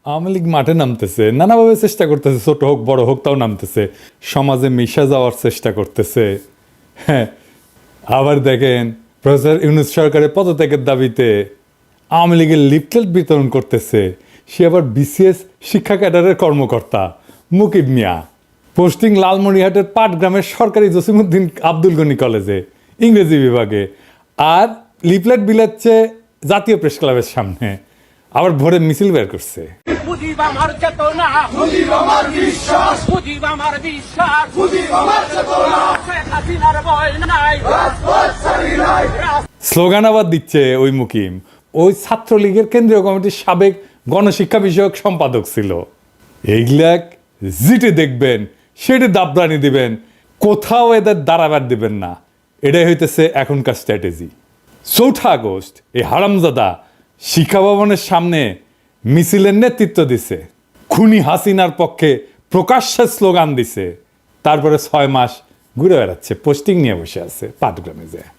আওয়ামী লীগ মাঠে নামতেছে, নানাভাবে চেষ্টা করতেছে, ছোট হোক বড় হোক তাও নামতেছে, সমাজে মিশে যাওয়ার চেষ্টা করতেছে। হ্যাঁ, আবার দেখেন প্রফেসর ইউনূস সরকারের পদত্যাগের দাবিতে আওয়ামী লীগের লিফলেট বিতরণ করতেছে। সে আবার বিসিএস শিক্ষা ক্যাডারের কর্মকর্তা মুকিব মিয়া, পোস্টিং লালমনিরহাটের পাটগ্রামের সরকারি জসিমউদ্দিন আব্দুল গনি কলেজে ইংরেজি বিভাগে, আর লিফলেট বিলাচ্ছে জাতীয় প্রেস ক্লাবের সামনে, আবার ভোরে মিছিল বের করছে। মুজিব আমার চেতনা, মুজিব আমার বিশ্বাস, মুজিব আমার বিশ্বাস, মুজিব আমার চেতনা, শেখ হাসিনার ভয় নাই, রাজপথ ছাড়ি নাই। স্লোগান আবার দিচ্ছে ওই মুকিম, ওই ছাত্রলীগের কেন্দ্রীয় কমিটির সাবেক গণশিক্ষা বিষয়ক সম্পাদক ছিল। এইগুলাক জিটে দেখবেন, সেটা দাবরানি দিবেন, কোথাও এদের দাঁড়াবার দিবেন না। এটাই হইতেছে এখনকার স্ট্র্যাটেজি। 4 আগস্ট এই হারামজাদা শিক্ষা ভবনের সামনে মিছিলের নেতৃত্ব দিছে, খুনি হাসিনার পক্ষে প্রকাশ্যে স্লোগান দিছে, তারপরে 6 মাস ঘুরে বেড়াচ্ছে, পোস্টিং নিয়ে বসে আছে পাটগ্রামে যায়।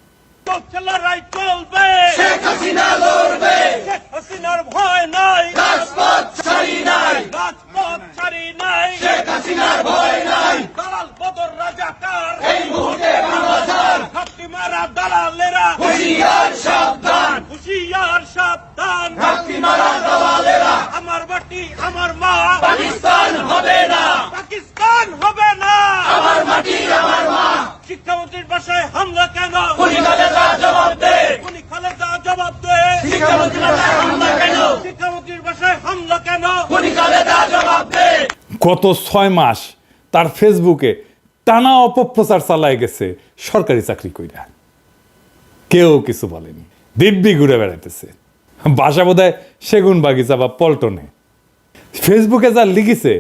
চলছে লড়াই চলবে, শেখ হাসিনা লড়বে, শেখ হাসিনার ভয় নাই, রাজপথ ছাড়ি নাই, রাজপথ ছাড়ি নাই, শেখ হাসিনার ভয় নাই। দালাল বদর রাজাকার এই মুহূর্তে বাংলাদেশ, ঘাপটি মারা দালালেরা হুঁশিয়ার সাবধান, হুঁশিয়ার সাবধান, ঘাপটি মারা দালালেরা। আমার মাটি আমার মা, পাকিস্তান হবে না, পাকিস্তান হবে না, আমার মাটি আমার মা। শিক্ষামন্ত্রীর বাসায় হামলা কেন? খুনি খালেদা জবাব দে, খুনি খালেদা জবাব দে। শিক্ষামন্ত্রীর বাসায় হামলা কেন? শিক্ষামন্ত্রীর বাসায় হামলা কেন? খুনি খালেদা জবাব দে। গত 6 মাস তার ফেসবুকে টানা অপপ্রচার চালায় গেছে সরকারি চাকরি কইরা, কেউ কিছু বলেনি, দিব্যি ঘুরে বেড়াইতেছে, বাসা বোধহয় সেগুন বাগিচা বা পল্টনে। ফেসবুকে যা লিখেছে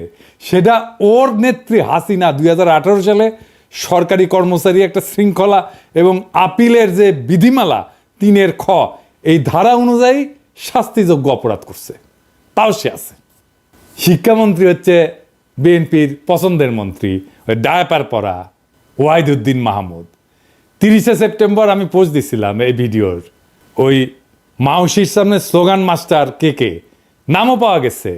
সেটা ওর নেত্রী হাসিনা 2018 সালে সরকারি কর্মচারী একটা শৃঙ্খলা এবং আপিলের যে বিধিমালা 3 খ এই ধারা অনুযায়ী শাস্তিযোগ্য অপরাধ করছে, তাও সে আছে। শিক্ষামন্ত্রী হচ্ছে বিএনপির পছন্দের মন্ত্রী, ওই ডায়াপার পরা ওয়াহিদুদ্দিন মাহমুদ। 30 সেপ্টেম্বর আমি পোস্ট দিছিলাম এই ভিডিওর, ওই মাউসির সামনে স্লোগান মাস্টার কে নামও পাওয়া গেছে।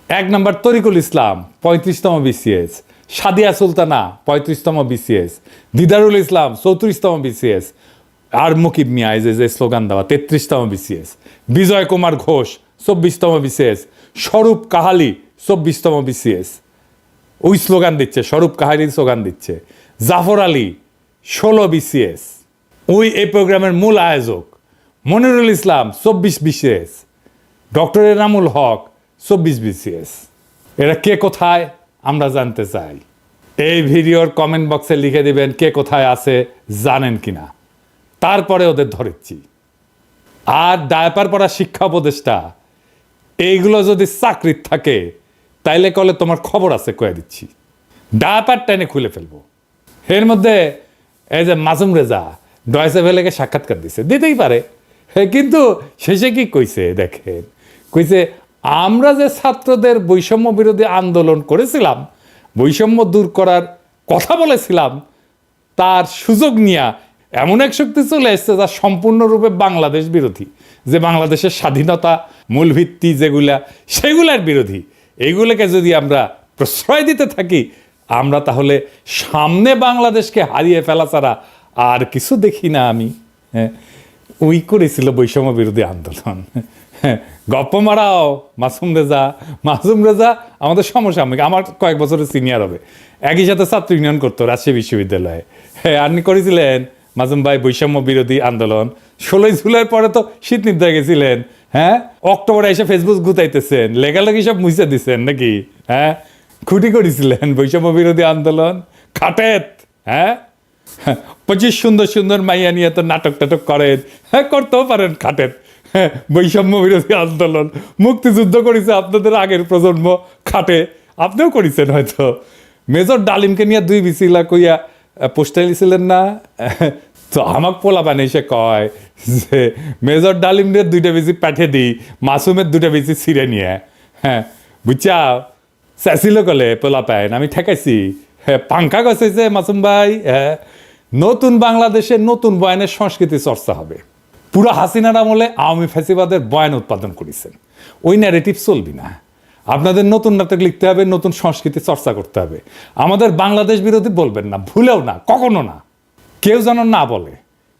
1 নম্বর তরিকুল ইসলাম 35তম বিসিএস, সাদিয়া সুলতানা 35তম বিসিএস, দিদারুল ইসলাম 34তম বিসিএস, আর মুকিব মিয়া যে স্লোগান দেওয়া 33তম বিসিএস, বিজয় কুমার ঘোষ 24তম বিসিএস, স্বরূপ কাহালি 24তম বিসিএস, ওই স্লোগান দিচ্ছে, স্বরূপ কাহালির স্লোগান দিচ্ছে। জাফর আলী 16 বিসিএস, ওই এই প্রোগ্রামের মূল আয়োজক। মনিরুল ইসলাম 24 BCS, doctor Enamul Haque 24 BCS. এরা কে কোথায় আমরা জানতে চাই। এই ভিডিওর কমেন্ট বক্সে লিখে দিবেন কে কোথায় আছে জানেন কিনা, তারপরে ওদের ধরেছি। আর ডায়াপার পড়া শিক্ষা উপদেষ্টা এইগুলো যদি চাকরির থাকে তাইলে কলে তোমার খবর আছে কয়ে দিচ্ছি, ডায়াপার টেনে খুলে ফেলবো। এর মধ্যে এই যে মাসুম রেজা ডয়েসে ভেলেকে সাক্ষাৎকার দিছে, দিতেই পারে, কিন্তু শেষে কি কইছে দেখেন, কইছে আমরা যে ছাত্রদের বৈষম্য বিরোধী আন্দোলন করেছিলাম, বৈষম্য দূর করার কথা বলেছিলাম, তার সুযোগ নিয়ে এমন এক শক্তি চলে এসছে যা সম্পূর্ণরূপে বাংলাদেশ বিরোধী, যে বাংলাদেশের স্বাধীনতা মূল ভিত্তি যেগুলা সেগুলার বিরোধী। এইগুলোকে যদি আমরা প্রশ্রয় দিতে থাকি, আমরা তাহলে সামনে বাংলাদেশকে হারিয়ে ফেলা ছাড়া আর কিছু দেখি না আমি। ওই করেছিল বৈষম্য বিরোধী আন্দোলন। গপ্প মারাও মাসুম রেজা আমাদের সমসাময়িক, আমার কয়েক বছরের সিনিয়র হবে, একই সাথে ছাত্র ইউনিয়ন করতো রাজশাহী বিশ্ববিদ্যালয়ে। হ্যাঁ, আপনি করেছিলেন মাজুম ভাই বৈষম্য বিরোধী আন্দোলন। 16 জুলাইয়ের পরে তো শীত নিদ্রা গেছিলেন, হ্যাঁ, অক্টোবরে এসে ফেসবুক গুতাইতেছেন, লেখালেখি সব মুছে দিচ্ছেন নাকি? হ্যাঁ, খুঁটি করেছিলেন বৈষম্য বিরোধী আন্দোলন, খাটেত, হ্যাঁ, 25 সুন্দর সুন্দর মাইয়া নিয়ে তো নাটক টাটক করেন, হ্যাঁ, করতেও পারেন খাটেত। হ্যাঁ, বৈষম্য বিরোধী আন্দোলন, মুক্তিযুদ্ধ করেছে আপনাদের আগের প্রজন্ম, খাটে আপনিও করেছেন হয়তো। মেজর ডালিমকে নিয়ে 2 বিসিলা কইয়া পোস্টাইল ছিলেন না? তো আমাক পোলা বানিয়ে কয় যে মেজর ডালিম দিয়ে 2টা বিসি পাঠিয়ে দিই, মাসুমের 2টা বিসি ছিঁড়ে নিয়ে। হ্যাঁ, বুঝছা, চাইছিল কলে পোলা পাইন, আমি ঠেকাইছি। হ্যাঁ, পাঙ্খা গছেছে মাসুম ভাই। হ্যাঁ, নতুন বাংলাদেশে নতুন বয়ানের সংস্কৃতি চর্চা হবে। পুরো হাসিনার আমলে আওয়ামী ফ্যাসিবাদের বয়ান উৎপাদন করেছেন, ওই ন্যারেটিভ চলবি না। আপনাদের নতুন নাটক লিখতে হবে, নতুন সংস্কৃতি চর্চা করতে হবে। আমাদের বাংলাদেশ বিরোধী বলবেন না, ভুলেও না, কখনো না, কেউ যেন না বলে।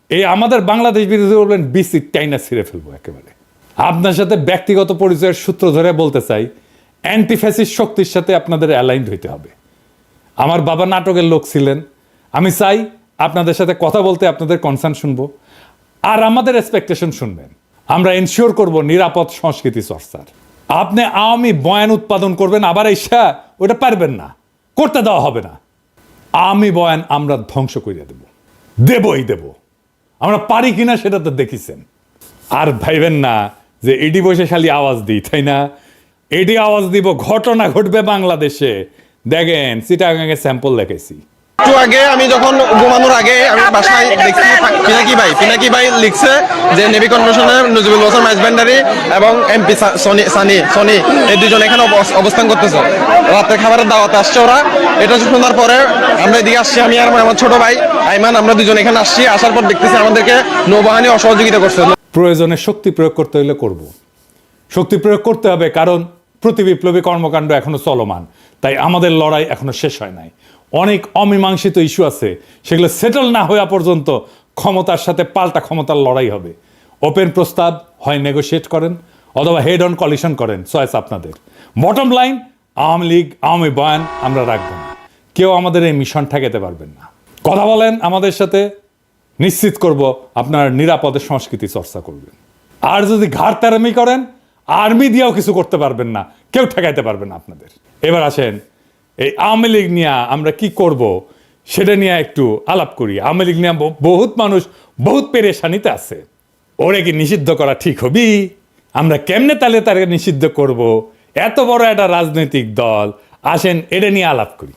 এই আমাদের বাংলাদেশ বিরোধী বলবেন, বিসি টাইনা ছিঁড়ে ফেলবো একেবারে। আপনার সাথে ব্যক্তিগত পরিচয়ের সূত্র ধরে বলতে চাই, অ্যান্টিফ্যাসিস্ট শক্তির সাথে আপনাদের অ্যালাইন্ড হইতে হবে। আমার বাবা নাটকের লোক ছিলেন, আমি চাই আপনাদের সাথে কথা বলতে আপনাদের কনসার্ন শুনবো, আর আমাদের এক্সপেকটেশন শুনবেন। আমরা এনশিওর করব নিরাপদ সংস্কৃতি চর্চার। আপনি আওয়ামী বয়ান উৎপাদন করবেন, আবার এসা ওটা পারবেন না, করতে দেওয়া হবে না। আওয়ামী বয়ান আমরা ধ্বংস করে দেবই দেব। আমরা পারি কিনা সেটা তো দেখিছেন। আর ভাইবেন না যে এডি বসে খালি আওয়াজ দিই, তাই না? এডি আওয়াজ দিব, ঘটনা ঘটবে বাংলাদেশে। দেখেন চিটাগাঙে স্যাম্পল দেখেছি। একটু আগে আমি যখন ঘুমানোর আগে আমি বাসায় দেখছি পিনাকি ভাই লিখছে যে নেভি কনভেনশনের নজিবুল হোসেন মাইজভান্ডারি এবং এমপি সনি এই দুজন এখানে অবস্থান করতেছে। রাতে খাবারের দাওয়াতে আসছে ওরা। এটা শোনার পরে আমরা এদিকে আসছি, আমি আর আমার ছোট ভাই আইমান, আমরা দুজন এখানে আসছি। আসার পর দেখতেছি আমাদেরকে নৌবাহিনী অসহযোগিতা করছে। প্রয়োজনে শক্তি প্রয়োগ করতে হলে করব, শক্তি প্রয়োগ করতে হবে, কারণ প্রতি বিপ্লবী কর্মকাণ্ড এখনো চলমান। তাই আমাদের লড়াই এখনো শেষ হয় নাই। অনেক অমীমাংসিত ইস্যু আছে, সেগুলো সেটেল না হওয়া পর্যন্ত ক্ষমতার সাথে পাল্টা ক্ষমতার লড়াই হবে। ওপেন প্রস্তাব হয় নেগোশিয়েট করেন, অথবা হেড অন কলিশন করেন, চয়েস আপনাদের। বটম লাইন, আওয়ামী লীগ আওয়ামী বয়ান আমরা রাখবো না। কেউ আমাদের এই মিশন ঠেকাতে পারবেন না। কথা বলেন আমাদের সাথে, নিশ্চিত করব আপনার নিরাপদে সংস্কৃতি চর্চা করবেন। আর যদি ঘাড়তারামি করেন, আর্মি দিয়েও কিছু করতে পারবেন না, কেউ ঠেকাইতে পারবে না আপনাদের। এবার আসেন এই আওয়ামী লীগ নিয়ে আমরা কি করব সেটা নিয়ে একটু আলাপ করি। আওয়ামী লীগ নিয়ে বহুত মানুষ বহুত পেরেশানিতে আছে। ওরে কি নিষিদ্ধ করা ঠিক হবি? আমরা কেমনে তাহলে তাকে নিষিদ্ধ করব? এত বড় একটা রাজনৈতিক দল, আসেন এটা নিয়ে আলাপ করি।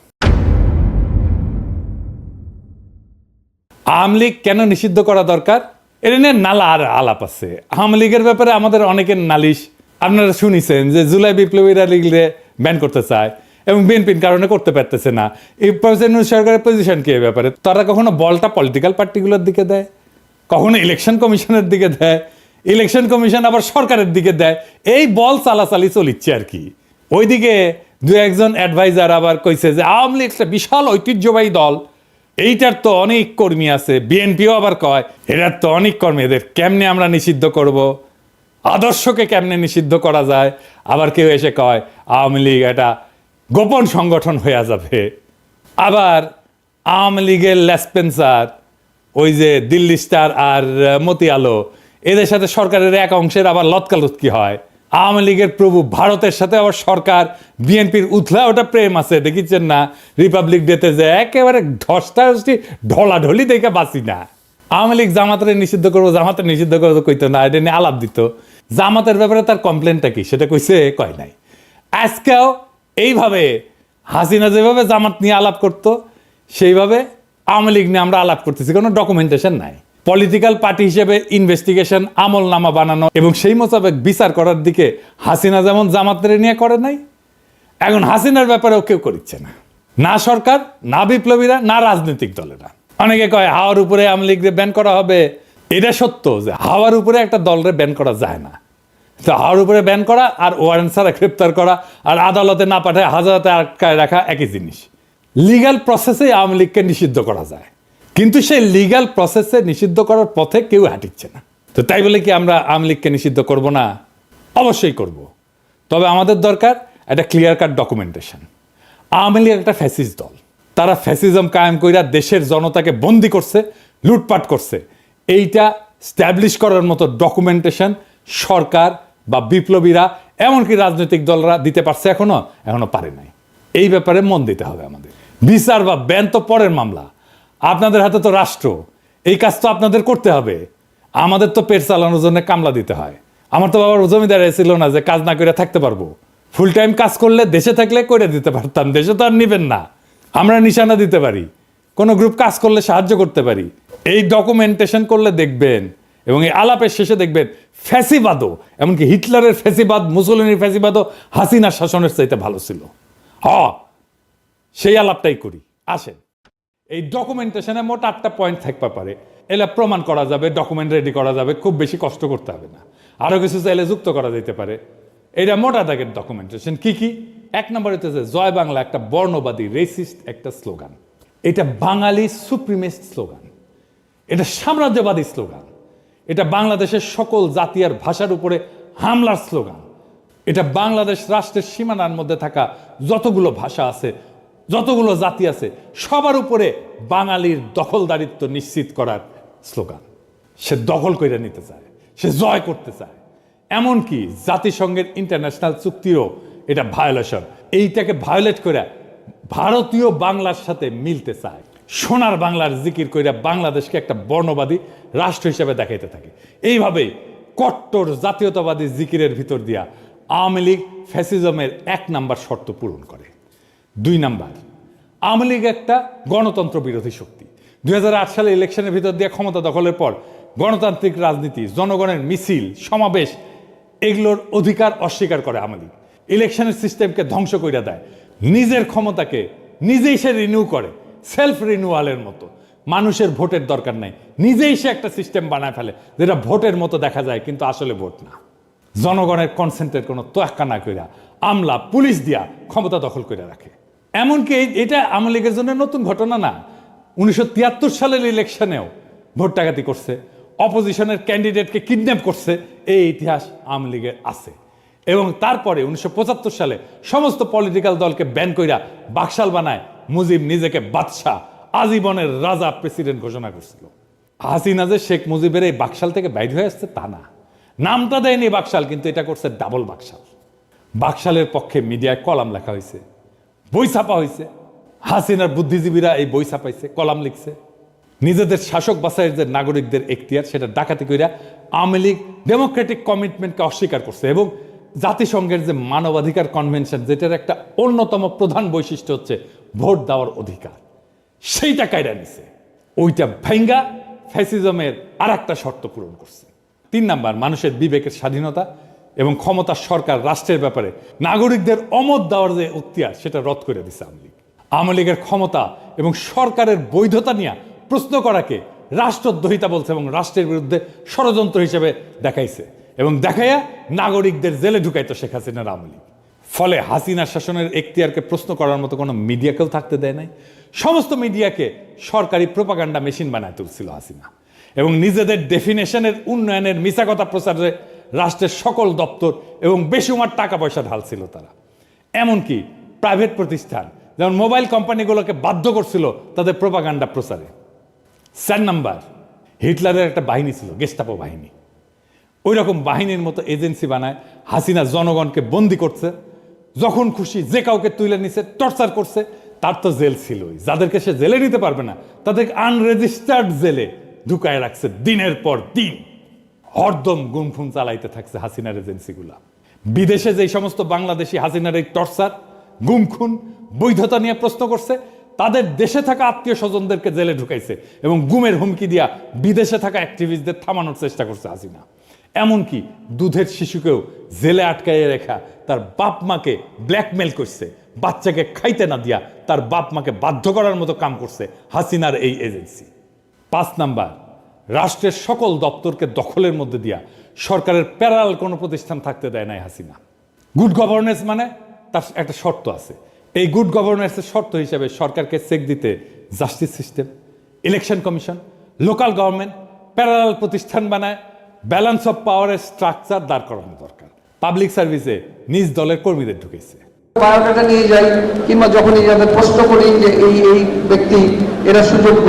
আওয়ামী লীগ কেন নিষিদ্ধ করা দরকার, এটা নিয়ে নালা আর আলাপ আছে। আওয়ামী লীগের ব্যাপারে আমাদের অনেকের নালিশ আপনারা শুনিছেন যে জুলাই বিপ্লবীরা লীগরে ব্যান করতে চায় এবং বিএনপির কারণে করতে পারতেছে না। এই সরকারের পজিশন কি এই ব্যাপারে? তারা কখনো বলটা পলিটিক্যাল পার্টিগুলোর দিকে দেয়, কখনো ইলেকশন কমিশনের দিকে দেয়, ইলেকশন কমিশন আবার সরকারের দিকে দেয়। এই বল চালাচালি চলিচ্ছে আর কি। ওইদিকে দু একজন অ্যাডভাইজার আবার কইছে যে আওয়ামী লীগ একটা বিশাল ঐতিহ্যবাহী দল, এইটার তো অনেক কর্মী আছে। বিএনপিও আবার কয় এটার তো অনেক কর্মী, এদের কেমনে আমরা নিষিদ্ধ করব, আদর্শকে কেমনে নিষিদ্ধ করা যায়। আবার কেউ এসে কয় আওয়ামী লীগ এটা গোপন সংগঠন হয়ে যাবে। আবার আওয়ামী লীগের লেসপেন্সার, ওই যে দিল্লি স্টার আর মতি আলো, এদের সাথে সরকারের এক অংশের আবার লতকালুতকি হয়। আওয়ামী লীগের প্রভু ভারতের সাথে আবার সরকার বিএনপির উথলা ওটা প্রেম আছে, দেখিচ্ছেন না রিপাবলিক ডেতে যে একেবারে ধস্তাধস্তি ঢলাঢলি দেখে বাঁচি না। আওয়ামী লীগ জামাতের নিষিদ্ধ করবো, জামাতের নিষিদ্ধ করবো কইতো না, এটা নিয়ে আলাপ দিত। জামাতের ব্যাপারে তার কমপ্লেনটা কি সেটা কইছে, কয় নাই। আজকেও এইভাবে হাসিনা যেভাবে জামাত নিয়ে আলাপ করতো, সেইভাবে আওয়ামী লীগ নিয়ে আমরা আলাপ করতেছি। কোনো ডকুমেন্টেশন নাই। পলিটিক্যাল পার্টি হিসেবে ইনভেস্টিগেশন, আমলনামা বানানো এবং সেই মোতাবেক বিচার করার দিকে হাসিনা যেমন জামাতের নিয়ে করে নাই, এখন হাসিনার ব্যাপারেও কেউ করিচ্ছে না। না সরকার, না বিপ্লবীরা, না রাজনৈতিক দলেরা। অনেকে কয় হাওয়ার উপরে আওয়ামী লীগকে ব্যান করা হবে। এটা সত্য যে হাওয়ার উপরে একটা দলরে ব্যান করা যায় না। তো হাওয়ার উপরে ব্যান করা আর ওয়ারেন্ট ছাড়া গ্রেপ্তার করা আর আদালতে না পাঠায় হাজারাতে আটকায় রাখা একই জিনিস। লিগ্যাল প্রসেসে আওয়ামী লীগকে নিষিদ্ধ করা যায়, কিন্তু সেই লিগ্যাল প্রসেসে নিষিদ্ধ করার পথে কেউ হাঁটিচ্ছে না। তো তাই বলে কি আমরা আওয়ামী লীগকে নিষিদ্ধ করব না? অবশ্যই করব। তবে আমাদের দরকার একটা clear cut documentation. Awami League একটা ফ্যাসিস্ট দল, তারা ফ্যাসিজম কায়েম কইরা দেশের জনতাকে বন্দি করছে, লুটপাট করছে। এইটা স্ট্যাবলিশ করার মতো ডকুমেন্টেশন সরকার বা বিপ্লবীরা, এমনকি রাজনৈতিক দলরা দিতে পারছে এখনো পারে নাই। এই ব্যাপারে মন দিতে হবে আমাদের। বিচার বা ব্যান তো পরের মামলা, আপনাদের হাতে তো রাষ্ট্র, এই কাজ তো আপনাদের করতে হবে। আমাদের তো পেট চালানোর জন্য কামলা দিতে হয়। আমার তো বাবার জমিদার ছিল না যে কাজ না করে থাকতে পারবো। ফুল টাইম কাজ করলে দেশে থাকলে করে দিতে পারতাম, দেশে তো আর নিবেন না। আমরা নিশানা দিতে পারি, কোনো গ্রুপ কাজ করলে সাহায্য করতে পারি। এই ডকুমেন্টেশন করলে দেখবেন এবং এই আলাপের শেষে দেখবেন ফ্যাসিবাদও, এমনকি হিটলারের ফ্যাসিবাদ, মুসলিনের ফ্যাসিবাদও হাসিনার শাসনের চাইতে ভালো ছিল। সেই আলাপটাই করি। আসেন, এই ডকুমেন্টেশনে মোট 8টা পয়েন্ট থাকতে পারে। এলা প্রমাণ করা যাবে, ডকুমেন্ট রেডি করা যাবে, খুব বেশি কষ্ট করতে হবে না। আরও কিছু চাইলে যুক্ত করা যেতে পারে। এটা মোটা দাগের ডকুমেন্টেশন কি কি? এক নম্বর হচ্ছে জয় বাংলা একটা বর্ণবাদী রেসিস্ট একটা স্লোগান। এটা বাঙালি সুপ্রিমেস্ট স্লোগান, এটা সাম্রাজ্যবাদী স্লোগান, এটা বাংলাদেশের সকল জাতি আর ভাষার উপরে হামলার স্লোগান, এটা বাংলাদেশ রাষ্ট্রের সীমানার মধ্যে থাকা যতগুলো ভাষা আছে, যতগুলো জাতি আছে, সবার উপরে বাঙালির দখলদারিত্ব নিশ্চিত করার স্লোগান। সে দখল করে নিতে চায়, সে জয় করতে চায়, এমনকি জাতিসংঘের ইন্টারন্যাশনাল চুক্তিরও এটা ভায়োলেশন। এইটাকে ভায়োলেট করে ভারতীয় বাংলার সাথে মিলতে চায়, সোনার বাংলার জিকির কইরা বাংলাদেশকে একটা বর্ণবাদী রাষ্ট্র হিসেবে দেখাইতে থাকে। এইভাবে কট্টর জাতীয়তাবাদী জিকিরের ভিতর দিয়া আওয়ামী লীগ ফ্যাসিজমের 1 নাম্বার শর্ত পূরণ করে। 2 নাম্বার, আওয়ামী লীগ একটা গণতন্ত্র বিরোধী শক্তি। 2008 সালে ইলেকশনের ভিতর দিয়ে ক্ষমতা দখলের পর গণতান্ত্রিক রাজনীতি, জনগণের মিছিল, সমাবেশ, এগুলোর অধিকার অস্বীকার করে আওয়ামী লীগ। ইলেকশনের সিস্টেমকে ধ্বংস করে দেয়, নিজের ক্ষমতাকে নিজেই সে রিনিউ করে, সেলফ রিনিউয়ালের মতো। মানুষের ভোটের দরকার নাই, নিজেই সে একটা সিস্টেম বানায় ফেলে যেটা ভোটের মতো দেখা যায় কিন্তু আসলে ভোট না। জনগণের কনসেন্টের কোনো তোয়াক্কা না কইরা আমলা পুলিশ দিয়া ক্ষমতা দখল করে রাখে। এমনকি এটা আওয়ামী লীগের জন্য নতুন ঘটনা না। 1973 সালের ইলেকশনেও ভোট ডাকাতি করছে, অপোজিশনের ক্যান্ডিডেটকে কিডন্যাপ করছে, এই ইতিহাস আওয়ামী লীগের আছে। এবং তারপরে 1975 সালে সমস্ত পলিটিক্যাল দলকে ব্যান কইরা বাকশাল বানায় মুজিব নিজেকে বাদশাহ, আজীবনের রাজা, প্রেসিডেন্ট ঘোষণা করছিল। হাসিনা যে শেখ মুজিবের এই বাকশাল থেকে বাইর হয়ে আসছে তা না, নামটা দেয়নি বাকশাল, কিন্তু এটা করছে ডাবল বাকশাল। বাকশালের পক্ষে মিডিয়ায় কলাম লেখা হয়েছে, বই ছাপা হয়েছে, হাসিনার বুদ্ধিজীবীরা এই বই ছাপাইছে, কলাম লিখছে। নিজেদের শাসক বাছাইয়ের যে নাগরিকদের এখতিয়ার, সেটা ডাকাতি কইরা আওয়ামী লীগ ডেমোক্রেটিক কমিটমেন্টকে অস্বীকার করছে। এবং জাতিসংঘের যে মানবাধিকার কনভেনশন, যেটার একটা অন্যতম প্রধান বৈশিষ্ট্য হচ্ছে ভোট দেওয়ার অধিকার, সেইটা কায়রা নিছে। ওইটা ভাঙ্গা ফ্যাসিজমের আর একটা শর্ত পূরণ করছে। 3 নাম্বার, মানুষের বিবেকের স্বাধীনতা এবং ক্ষমতার সরকার রাষ্ট্রের ব্যাপারে নাগরিকদের অমত দেওয়ার যে এখতিয়ার, সেটা রদ করে দিছে আওয়ামী লীগ। আওয়ামী লীগের ক্ষমতা এবং সরকারের বৈধতা নিয়ে প্রশ্ন করাকে রাষ্ট্রদ্রোহিতা বলছে এবং রাষ্ট্রের বিরুদ্ধে ষড়যন্ত্র হিসেবে দেখাইছে এবং দেখাইয়া নাগরিকদের জেলে ঢুকাইতো শেখ হাসিনার আওয়ামী লীগ। ফলে হাসিনার শাসনের এখতিয়ারকে প্রশ্ন করার মতো কোনো মিডিয়াকেও থাকতে দেয় নাই। সমস্ত মিডিয়াকে সরকারি প্রোপাগান্ডা মেশিন বানায় তুলছিল হাসিনা এবং নিজেদের ডেফিনেশনের উন্নয়নের মিছা কথা প্রচারে রাষ্ট্রের সকল দপ্তর এবং বেসুমার টাকা পয়সা ঢালছিল তারা। এমনকি প্রাইভেট প্রতিষ্ঠান যেমন মোবাইল কোম্পানিগুলোকে বাধ্য করছিল তাদের প্রোপাগান্ডা প্রচারে। 4 নাম্বার, হিটলারের একটা বাহিনী ছিল, গেস্টাপো বাহিনী। ওই রকম বাহিনীর মতো এজেন্সি বানায় হাসিনা জনগণকে বন্দি করছে, যখন খুশি যে কাউকে তুলে নিছে, টর্চার করছে। তার তো জেল ছিলই, যাদেরকে সে জেলে নিতে পারবে না তাদেরকে আনরেজিস্টার্ড জেলে ঢুকায় রাখছে দিনের পর দিন। হরদম গুমফুম চালাইতে থাকছে হাসিনার এজেন্সিগুলা। বিদেশে যে সমস্ত বাংলাদেশি হাসিনার এই টর্চার, গুমখুন, বৈধতা নিয়ে প্রশ্ন করছে, তাদের দেশে থাকা আত্মীয় স্বজনদেরকে জেলে ঢুকাইছে এবং গুমের হুমকি দিয়া বিদেশে থাকা অ্যাক্টিভিস্টদের থামানোর চেষ্টা করছে হাসিনা। এমনকি দুধের শিশুকেও জেলে আটকাইয়ে রেখা তার বাপ মাকে ব্ল্যাকমেল করছে, বাচ্চাকে খাইতে না দিয়া তার বাপ মাকে বাধ্য করার মতো কাম করছে হাসিনার এই এজেন্সি। 5 নাম্বার, রাষ্ট্রের সকল দপ্তরকে দখলের মধ্যে দিয়া সরকারের প্যারাল কোনো প্রতিষ্ঠান থাকতে দেয় নাই হাসিনা। গুড গভর্নেন্স মানে তার একটা শর্ত আছে। এই গুড গভর্নেন্সের শর্ত হিসেবে সরকারকে চেক দিতে justice system, election commission, local government, parallel প্রতিষ্ঠান বানায় ব্যালেন্স অফ পাওয়ারের স্ট্রাকচার দাঁড় করানো দরকার। পাবলিক সার্ভিসে নিজ দলের কর্মীদের ঢুকেছে। বায়োডাটা নিয়ে যাই কিংবা যখনই যাদের প্রশ্ন করি যে এই ব্যক্তি এরা সুযোগ্য,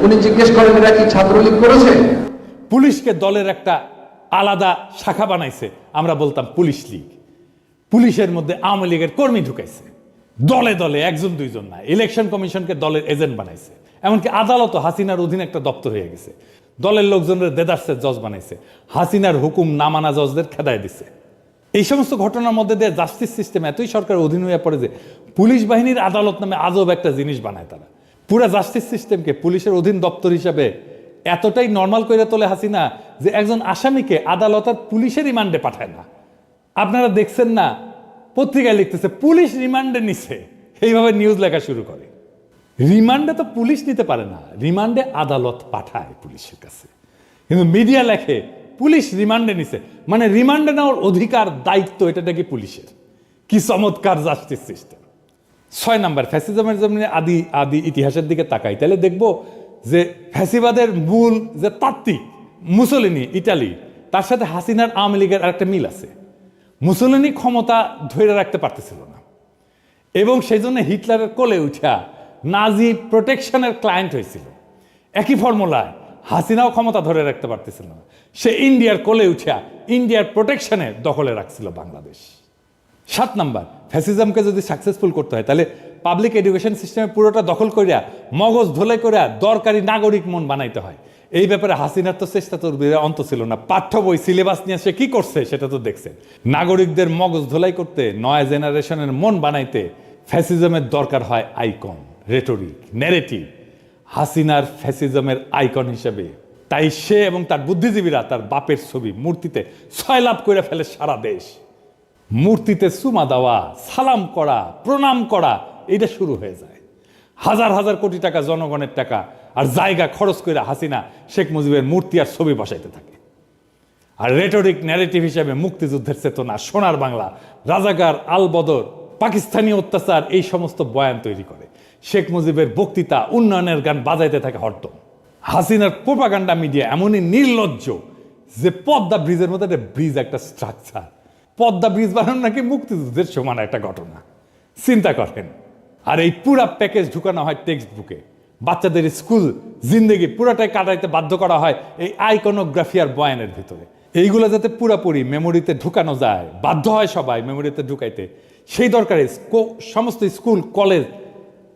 উনি জিজ্ঞেস করেন এরা কি ছাত্রলীগ করেছে। পুলিশকে দলের একটা আলাদা শাখা বানাইছে, আমরা বলতাম পুলিশ লীগ। পুলিশের মধ্যে আওয়ামী লীগের কর্মী ঢুকাইছে, দলে দলে, 1-2 না। ইলেকশন কমিশনকে দলের এজেন্ট বানাইছে। এমনকি আদালত হাসিনার অধীনে একটা দপ্তর হয়ে গেছে। দলের লোকজনের দেদারসের জজ বানাইছে, হাসিনার হুকুম না মানা জজদের খেদায় দিছে। এই সমস্ত ঘটনার মধ্যে দিয়ে জাস্টিস সিস্টেম এতই সরকারের অধীন হয়ে পড়ে যে পুলিশ বাহিনীর আদালত নামে আজব একটা জিনিস বানায় তারা। পুরা জাস্টিস সিস্টেমকে পুলিশের অধীন দপ্তর হিসাবে এতটাই নর্মাল করে তোলে হাসিনা যে একজন আসামিকে আদালত আর পুলিশের রিমান্ডে পাঠায় না। আপনারা দেখছেন না, পত্রিকায় লিখতেছে পুলিশ রিমান্ডে নিছে, এইভাবে নিউজ লেখা শুরু করে। রিমান্ডে তো পুলিশ নিতে পারে না, রিমান্ডে আদালত পাঠায় পুলিশের কাছে। কিন্তু মিডিয়া লেখে পুলিশ রিমান্ডে নিছে, মানে রিমান্ডে নেওয়ার অধিকার দায়িত্ব এটা নাকি পুলিশের। কি চমৎকার জাস্টিস সিস্টেম। 6 নাম্বার, ফ্যাসিজমের জন্য আদি ইতিহাসের দিকে তাকাই, তাহলে দেখব যে ফ্যাসিবাদের মূল যে তাত্ত্বিক মুসোলিনি ইটালি, তার সাথে হাসিনার আওয়ামী লীগের আরেকটা মিল আছে। মুসোলিনি ক্ষমতা ধরে রাখতে পারতেছিল না এবং সেই জন্য হিটলারের কোলে উঠা নাজি প্রোটেকশনের ক্লায়েন্ট হয়েছিল। একই ফর্মুলায় হাসিনাও ক্ষমতা ধরে রাখতে পারতেছিল না, সে ইন্ডিয়ার কোলে উঠা ইন্ডিয়ার প্রোটেকশনের দখলে রাখছিল বাংলাদেশ। 7 নাম্বার, ফ্যাসিজমকে যদি সাকসেসফুল করতে হয় তাহলে পাবলিক এডুকেশন সিস্টেমে পুরোটা দখল করিয়া মগজ ধোলাই করিয়া দরকারি নাগরিক মন বানাইতে হয়। এই ব্যাপারে হাসিনার তো চেষ্টা তোর অন্ত ছিল না। পাঠ্য বই সিলেবাস নিয়ে সে কি করছে সেটা তো দেখছেন। নাগরিকদের মগজ ধোলাই করতে, নয়া জেনারেশনের মন বানাইতে ফ্যাসিজমের দরকার হয় আইকন, রেটরিক, ন্যারেটিভ। হাসিনার ফ্যাসিজমের আইকন হিসেবে তাই সে এবং তার বুদ্ধিজীবীরা তার বাপের ছবি মূর্তিতে সয়লাভ করে ফেলে সারা দেশ। মূর্তিতে চুমা দেওয়া, সালাম করা, প্রণাম করা, এটা শুরু হয়ে যায়। হাজার হাজার কোটি টাকা জনগণের টাকা আর জায়গা খরচ করে হাসিনা শেখ মুজিবের মূর্তি আর ছবি বসাইতে থাকে। আর রেটরিক ন্যারেটিভ হিসেবে মুক্তিযুদ্ধের চেতনা, সোনার বাংলা, রাজাকার, আল বদর, পাকিস্তানি অত্যাচার, এই সমস্ত বয়ান তৈরি করে। শেখ মুজিবের বক্তৃতা, উন্নয়নের গান বাজাইতে থাকে হরদম। হাসিনার প্রোপাগান্ডা মিডিয়া এমনই নির্লজ্জ যে পদ্মা ব্রিজের মধ্যে একটা ব্রিজ, একটা স্ট্রাকচার, পদ্মা ব্রিজ বানানো নাকি মুক্তিযুদ্ধের সমান একটা ঘটনা। চিন্তা করেন। আর এই পুরা প্যাকেজ ঢুকানো হয় টেক্সট বুকে। বাচ্চাদের স্কুল জিন্দেগি পুরাটাই কাটাইতে বাধ্য করা হয় এই আইকনোগ্রাফি আর বয়ানের ভিতরে। এইগুলো যাতে পুরাপুরি মেমোরিতে ঢুকানো যায়, বাধ্য হয় সবাই মেমোরিতে ঢুকাইতে, সেই দরকারে সমস্ত স্কুল, কলেজ,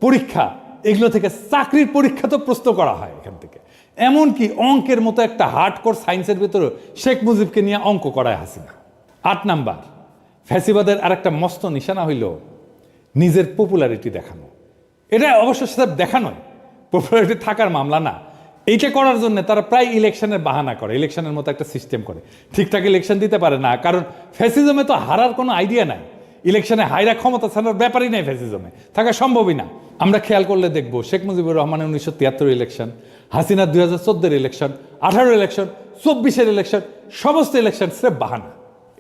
পরীক্ষা, এগুলো থেকে চাকরির পরীক্ষা তো প্রশ্ন করা হয় এখান থেকে। এমনকি অঙ্কের মতো একটা হার্ডকোর সায়েন্সের ভিতরে শেখ মুজিবকে নিয়ে অঙ্ক করায় হাসিনা। 8 নাম্বার, ফ্যাসিবাদের আরেকটা মস্ত নিশানা হইল নিজের পপুলারিটি দেখানো। এটা অবশ্য সেটা দেখানোই, পপুলারিটি থাকার মামলা না। এইটা করার জন্য তারা প্রায় ইলেকশনের বাহানা করে, ইলেকশনের মতো একটা সিস্টেম করে। ঠিকঠাক ইলেকশন দিতে পারে না, কারণ ফ্যাসিজমে তো হারার কোনো আইডিয়া নাই। ইলেকশনে হাইরা ক্ষমতা ছাড়ার ব্যাপারই নাই, ফ্যাসিজমে থাকা সম্ভবই না। আমরা খেয়াল করলে দেখবো শেখ মুজিবুর রহমানের 1973 ইলেকশন, হাসিনার 2014 ইলেকশন, 18 ইলেকশন, 24 ইলেকশন, সমস্ত ইলেকশন স্রেফ বাহানা।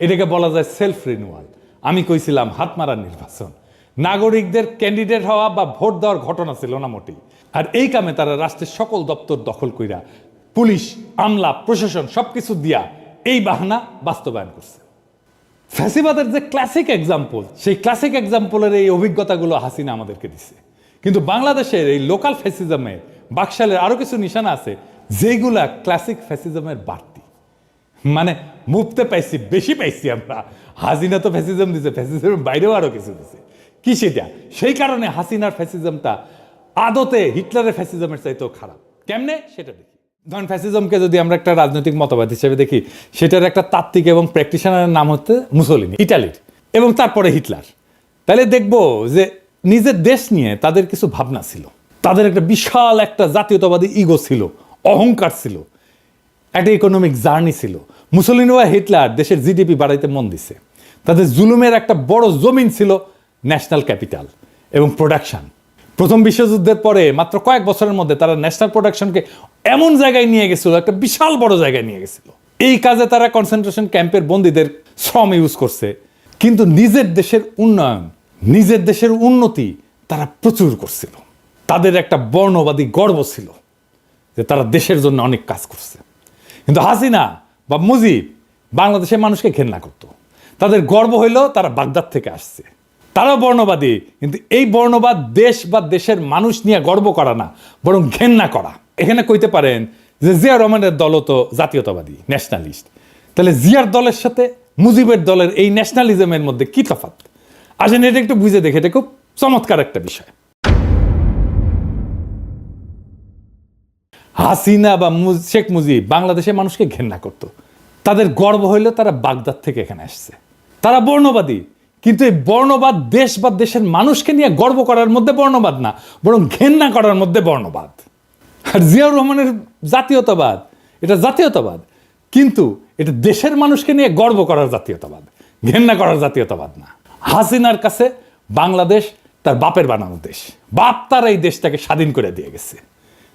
এটাকে বলা যায় সেলফ রিনিউয়াল। আমি কইছিলাম হাত মারার নির্বাচন। নাগরিকদের ক্যান্ডিডেট হওয়া বা ভোট দেওয়ার ঘটনা ছিল না মোটেই। আর এই কামে তারা রাষ্ট্রের সকল দপ্তর দখল কইরা পুলিশ, আমলা, প্রশাসন সবকিছু দিয়া এই বাহানা বাস্তবায়ন করছে। ফ্যাসিবাদের যে ক্লাসিক এক্সাম্পল, সেই ক্লাসিক এক্সাম্পলের এই অভিজ্ঞতাগুলো হাসিনা আমাদেরকে দিছে। কিন্তু বাংলাদেশের এই লোকাল ফ্যাসিজমের বাকশালের আরো কিছু নিশানা আছে যেগুলা ক্লাসিক ফ্যাসিজমের বাড়তি, মানে মুফতে পাইছি, বেশি পাইছি আমরা। হাসিনা তো ফ্যাসিজম দিছে, ফ্যাসিজমের বাইরেও আরো কিছু দিছে। কি সেটা? সেই কারণে হাসিনার ফ্যাসিজমটা আদতে হিটলারের ফ্যাসিজমের চাইতেও খারাপ। কেমনে সেটা দেখি। ধরেন ফ্যাসিজমকে যদি আমরা একটা রাজনৈতিক মতবাদ হিসেবে দেখি, সেটার একটা তাত্ত্বিক এবং প্র্যাকটিশনারের নাম হচ্ছে মুসোলিনি, ইটালির, এবং তারপরে হিটলার। তাহলে দেখবো যে নিজের দেশ নিয়ে তাদের কিছু ভাবনা ছিল, তাদের একটা বিশাল একটা জাতীয়তাবাদী ইগো ছিল, অহংকার ছিল, একটা ইকোনমিক জার্নি ছিল। মুসোলিনি বা হিটলার দেশের জিডিপি বাড়াইতে মন দিছে। তাদের জুলুমের একটা বড় জমিন ছিল ন্যাশনাল ক্যাপিটাল এবং প্রোডাকশন। প্রথম বিশ্বযুদ্ধের পরে মাত্র কয়েক বছরের মধ্যে তারা ন্যাশনাল প্রোডাকশনকে এমন জায়গায় নিয়ে গেছিল, একটা বিশাল বড় জায়গায় নিয়ে গেছিল। এই কাজে তারা কনসেন্ট্রেশন ক্যাম্পের বন্দীদের শ্রম ইউজ করছে, কিন্তু নিজের দেশের উন্নয়ন, নিজের দেশের উন্নতি তারা প্রচুর করছিল। তাদের একটা বর্ণবাদী গর্ব ছিল যে তারা দেশের জন্য অনেক কাজ করছে। কিন্তু হাসিনা বা মুজিব বাংলাদেশের মানুষকে ঘেন্না করত। তাদের গর্ব হইল তারা বাগদাদ থেকে আসছে। তারাও বর্ণবাদী, কিন্তু এই বর্ণবাদ দেশ বা দেশের মানুষ নিয়ে গর্ব করা না, বরং ঘেন্না করা। এখানে কইতে পারেন যে জিয়া রহমানের দলও তো জাতীয়তাবাদী, ন্যাশনালিস্ট। তাহলে জিয়ার দলের সাথে মুজিবের দলের এই ন্যাশনালিজমের মধ্যে কি তফাৎ? আসেন এটা একটু বুঝে দেখে, এটা খুব চমৎকার একটা বিষয়। হাসিনা বা শেখ মুজিব বাংলাদেশের মানুষকে ঘেন্না করত। তাদের গর্ব হইল তারা বাগদাদ থেকে এখানে আসছে। তারা বর্ণবাদী, কিন্তু এই বর্ণবাদ দেশ বা দেশের মানুষকে নিয়ে গর্ব করার মধ্যে বর্ণবাদ না, বরং ঘেন্না করার মধ্যে বর্ণবাদ। আর জিয়াউর রহমানের জাতীয়তাবাদ, এটা জাতীয়তাবাদ, কিন্তু এটা দেশের মানুষকে নিয়ে গর্ব করার জাতীয়তাবাদ, ঘেন্না করার জাতীয়তাবাদ না। হাসিনার কাছে বাংলাদেশ তার বাপের বানানো দেশ। বাপ তার এই দেশটাকে স্বাধীন করে দিয়ে গেছে।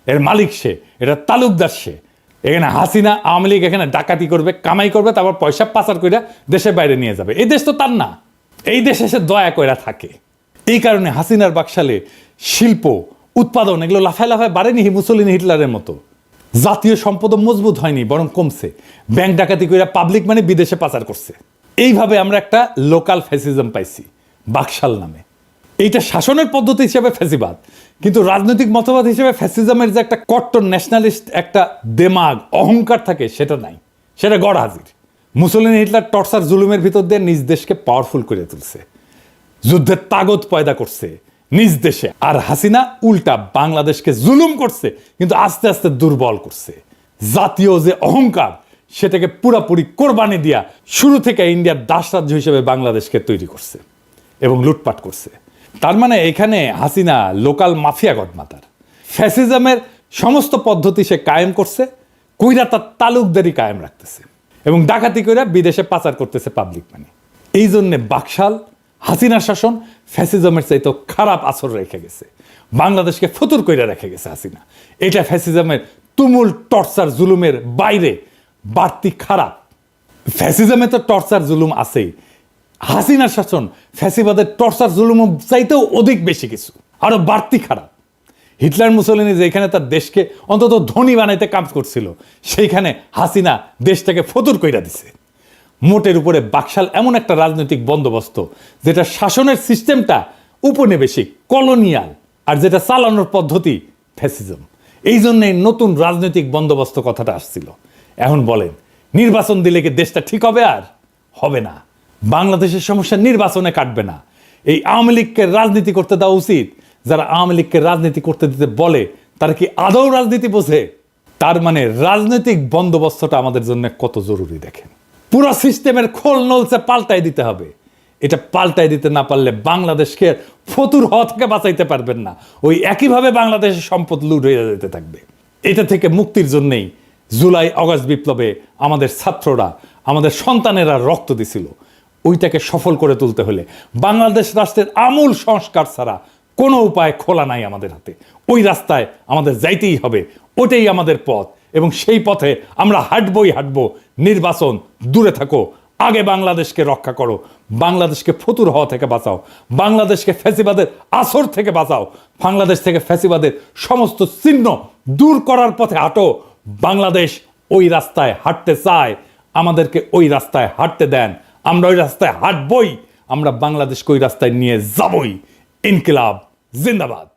এর মালিক সে, এটা তালুকদার সে। এখানে হাসিনা আওয়ামী লীগ এখানে ডাকাতি করবে, কামাই করবে, তারপর পয়সা পাচার করে দেশের বাইরে নিয়ে যাবে। এই দেশ তো তার না, এই দেশে সে দয়া কইরা থাকে। এই কারণে হাসিনার বাকশালে শিল্প উৎপাদন এগুলো লাফায় লাফায় বাড়েনি মুসলিন হিটলারের মতো। জাতীয় সম্পদ মজবুত হয়নি, বরং কমছে। ব্যাংক ডাকাতি কইরা পাবলিক মানে বিদেশে পাচার করছে। এইভাবে আমরা একটা লোকাল ফ্যাসিজম পাইছি বাকশাল নামে। এইটা শাসনের পদ্ধতি হিসেবে ফ্যাসিবাদ, কিন্তু রাজনৈতিক মতবাদ হিসেবে ফ্যাসিজমের যে একটা কট্টর ন্যাশনালিস্ট একটা দেমাগ অহংকার থাকে সেটা নাই, সেটা গড় হাজির। মুসলিন হিটলার টর্চার জুলুমের ভিতর দিয়ে নিজ দেশকে পাওয়ারফুল করে তুলছে, যুদ্ধের তাগত পয়দা করছে নিজ দেশে। আর হাসিনা উল্টা বাংলাদেশকে জুলুম করছে, কিন্তু আস্তে আস্তে দুর্বল করছে। জাতীয় যে অহংকার সেটাকে পুরাপুরি কোরবানি দিয়া শুরু থেকে ইন্ডিয়ার দাস রাজ্য হিসেবে বাংলাদেশকে তৈরি করছে এবং লুটপাট করছে। তার মানে এখানে হাসিনা লোকাল মাফিয়া গডমাতার। ফ্যাসিজমের সমস্ত পদ্ধতি সে কায়েম করছে, কইরা তার তালুকদারি কায়েম রাখতেছে এবং ডাকাতি কইরা বিদেশে পাচার করতেছে পাবলিক মানি। এই জন্যে বাকশাল হাসিনার শাসন ফ্যাসিজমের চাইতে খারাপ আসর রেখে গেছে, বাংলাদেশকে ফতুর কইরা রেখে গেছে হাসিনা। এটা ফ্যাসিজমের তুমুল টর্চার জুলুমের বাইরে বাড়তি খারাপ। ফ্যাসিজমে তো টর্চার জুলুম আছেই, হাসিনার শাসন ফ্যাসিবাদের টর্চার জুলুম চাইতেও অধিক বেশি কিছু, আরো বাড়তি খারাপ। হিটলার মুসলিনি যেখানে তার দেশকে অন্তত ধনী বানাইতে কাজ করছিল, সেইখানে হাসিনা দেশটাকে ফতুর কইরা দিছে। মোটের উপরে বাকশাল এমন একটা রাজনৈতিক বন্দোবস্ত যেটা শাসনের সিস্টেমটা উপনিবেশিক কলোনিয়াল, আর যেটা চালানোর পদ্ধতি ফ্যাসিজম। এই জন্যই নতুন রাজনৈতিক বন্দোবস্ত কথাটা আসছিল। এখন বলেন, নির্বাচন দিলে কি দেশটা ঠিক হবে? আর হবে না। বাংলাদেশের সমস্যা নির্বাচনে কাটবে না। এই আওয়ামী লীগকে রাজনীতি করতে দেওয়া উচিত। যারা আওয়ামী লীগকে রাজনীতি করতে দিতে বলে তারা কি আদৌ রাজনীতি বোঝে? তার মানে রাজনৈতিক বন্দোবস্তটা আমাদের জন্য কত জরুরি দেখেন। পুরো সিস্টেমের খোল নলসে পাল্টাই দিতে হবে। এটা পাল্টাই দিতে না পারলে বাংলাদেশকে ফতুর হওয়া থেকে বাঁচাইতে পারবেন না। ওই একইভাবে বাংলাদেশের সম্পদ লুট হয়ে যেতে থাকবে। এটা থেকে মুক্তির জন্যই জুলাই আগস্ট বিপ্লবে আমাদের ছাত্ররা, আমাদের সন্তানেরা রক্ত দিছিল। ওইটাকে সফল করে তুলতে হলে বাংলাদেশ রাষ্ট্রের আমূল সংস্কার ছাড়া কোনো উপায় খোলা নাই আমাদের হাতে। ওই রাস্তায় আমাদের যাইতেই হবে, ওটাই আমাদের পথ এবং সেই পথে আমরা হাঁটবই হাঁটবো। নির্বাচন দূরে থাকো, আগে বাংলাদেশকে রক্ষা করো, বাংলাদেশকে ফতুর হওয়া থেকে বাঁচাও, বাংলাদেশকে ফ্যাসিবাদের আসর থেকে বাঁচাও, বাংলাদেশ থেকে ফ্যাসিবাদের সমস্ত চিহ্ন দূর করার পথে হাঁটো। বাংলাদেশ ওই রাস্তায় হাঁটতে চায়, আমাদেরকে ওই রাস্তায় হাঁটতে দেন। আমরা ওই রাস্তায় হাঁটবই, আমরা বাংলাদেশকে ওই রাস্তায় নিয়ে যাবই। ইনকিলাব জিন্দাবাদ।